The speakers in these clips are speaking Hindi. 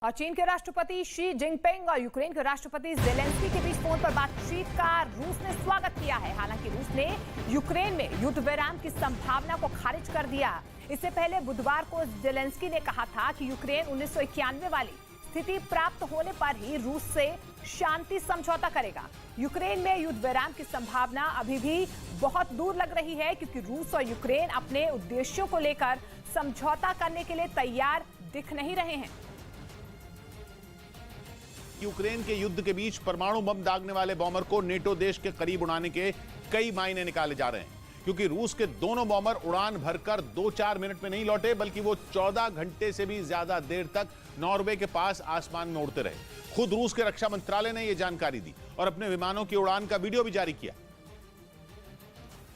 और चीन के राष्ट्रपति शी जिनपिंग और यूक्रेन के राष्ट्रपति जेलेंस्की के बीच फोन पर बातचीत का रूस ने स्वागत किया है। हालांकि रूस ने यूक्रेन में युद्ध विराम की संभावना को खारिज कर दिया। इससे पहले बुधवार को जेलेंस्की ने कहा था कि यूक्रेन 1991 वाली स्थिति प्राप्त होने पर ही रूस से शांति समझौता करेगा। यूक्रेन में युद्ध विराम की संभावना अभी भी बहुत दूर लग रही है, क्योंकि रूस और यूक्रेन अपने उद्देश्यों को लेकर समझौता करने के लिए तैयार दिख नहीं रहे हैं। यूक्रेन के युद्ध के बीच परमाणु बम दागने वाले बॉमर को नेटो देश के करीब उड़ाने के कई मायने निकाले जा रहे हैं, क्योंकि रूस के दोनों बॉमर उड़ान भरकर 2-4 मिनट में नहीं लौटे, बल्कि वो 14 घंटे से भी ज्यादा देर तक नॉर्वे के पास आसमान में उड़ते रहे। खुद रूस के रक्षा मंत्रालय ने यह जानकारी दी और अपने विमानों की उड़ान का वीडियो भी जारी किया,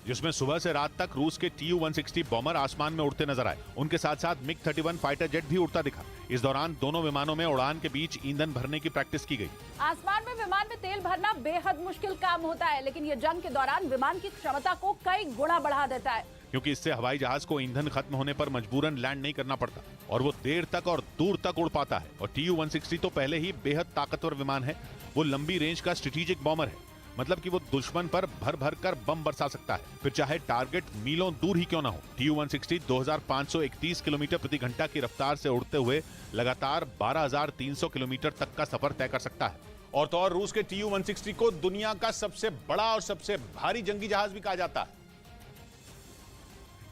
जिसमें सुबह से रात तक रूस के Tu-160 बॉमर आसमान में उड़ते नजर आए। उनके साथ साथ MiG-31 फाइटर जेट भी उड़ता दिखा। इस दौरान दोनों विमानों में उड़ान के बीच ईंधन भरने की प्रैक्टिस की गई। आसमान में विमान में तेल भरना बेहद मुश्किल काम होता है, लेकिन ये जंग के दौरान विमान की क्षमता को कई गुना बढ़ा देता है, क्योंकि इससे हवाई जहाज को ईंधन खत्म होने पर मजबूरन लैंड नहीं करना पड़ता और वो देर तक और दूर तक उड़ पाता है। और Tu-160 तो पहले ही बेहद ताकतवर विमान है। वो लंबी रेंज का स्ट्रेटेजिक बॉमर है, मतलब कि वो दुश्मन पर भर भर कर बम बरसा सकता है, फिर चाहे टारगेट मीलों दूर ही क्यों ना हो। Tu-160 2531 किलोमीटर प्रति घंटा की रफ्तार से उड़ते हुए लगातार 12300 किलोमीटर तक का सफर तय कर सकता है। और तो और रूस के Tu-160 को दुनिया का सबसे बड़ा और सबसे भारी जंगी जहाज भी कहा जाता है।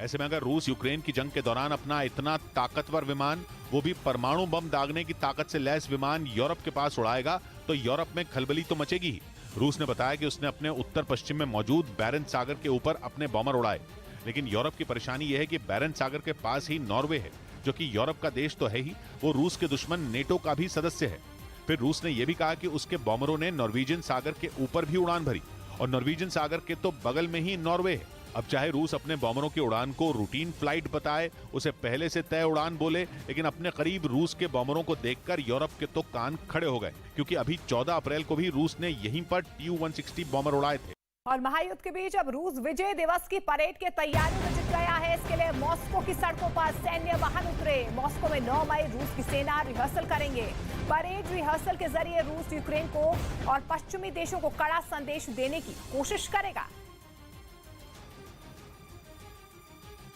ऐसे में अगर रूस यूक्रेन की जंग के दौरान अपना इतना ताकतवर विमान, वो भी परमाणु बम दागने की ताकत से लैस विमान यूरोप के पास उड़ाएगा, तो यूरोप में खलबली तो मचेगी ही। रूस ने बताया कि उसने अपने उत्तर पश्चिम में मौजूद बैरेंट्स सागर के ऊपर अपने बॉमर उड़ाए, लेकिन यूरोप की परेशानी यह है कि बैरेंट्स सागर के पास ही नॉर्वे है, जो कि यूरोप का देश तो है ही, वो रूस के दुश्मन नेटो का भी सदस्य है। फिर रूस ने यह भी कहा कि उसके बॉमरों ने नॉर्वेजियन सागर के ऊपर भी उड़ान भरी, और नॉर्वेजियन सागर के तो बगल में ही नॉर्वे है। अब चाहे रूस अपने बॉमरों की उड़ान को रूटीन फ्लाइट बताए, उसे पहले से तय उड़ान बोले, लेकिन अपने करीब रूस के बॉमरों को देखकर यूरोप के तो कान खड़े हो गए, क्योंकि अभी 14 अप्रैल को भी रूस ने यहीं पर Tu-160 बॉमर उड़ाए थे। और महायुद्ध के बीच अब रूस विजय दिवस की परेड की तैयारी में जुट गया है। इसके लिए मॉस्को की सड़कों पर सैन्य वाहन उतरे। मॉस्को में 9 मई रूस की सेना रिहर्सल करेंगे। परेड रिहर्सल के जरिए रूस यूक्रेन को और पश्चिमी देशों को कड़ा संदेश देने की कोशिश करेगा।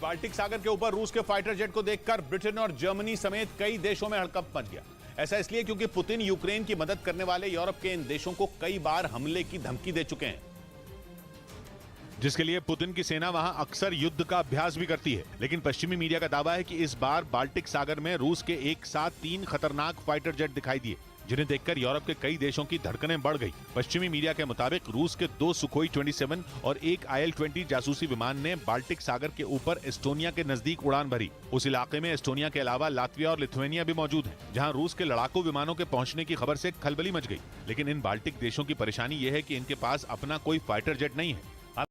बाल्टिक सागर के ऊपर रूस के फाइटर जेट को देखकर ब्रिटेन और जर्मनी समेत कई देशों में हड़कंप मच गया। ऐसा इसलिए क्योंकि पुतिन यूक्रेन की मदद करने वाले यूरोप के इन देशों को कई बार हमले की धमकी दे चुके हैं, जिसके लिए पुतिन की सेना वहां अक्सर युद्ध का अभ्यास भी करती है। लेकिन पश्चिमी मीडिया का दावा है कि इस बार बाल्टिक सागर में रूस के एक साथ 3 खतरनाक फाइटर जेट दिखाई दिए, जिन्हें देखकर यूरोप के कई देशों की धड़कनें बढ़ गई। पश्चिमी मीडिया के मुताबिक रूस के 2 सुखोई 27 और एक IL-20 जासूसी विमान ने बाल्टिक सागर के ऊपर एस्टोनिया के नजदीक उड़ान भरी। उस इलाके में एस्टोनिया के अलावा लातविया और लिथुआनिया भी मौजूद हैं, जहां रूस के लड़ाकू विमानों के पहुंचने की खबर से खलबली मच गई। लेकिन इन बाल्टिक देशों की परेशानी यह है कि इनके पास अपना कोई फाइटर जेट नहीं है।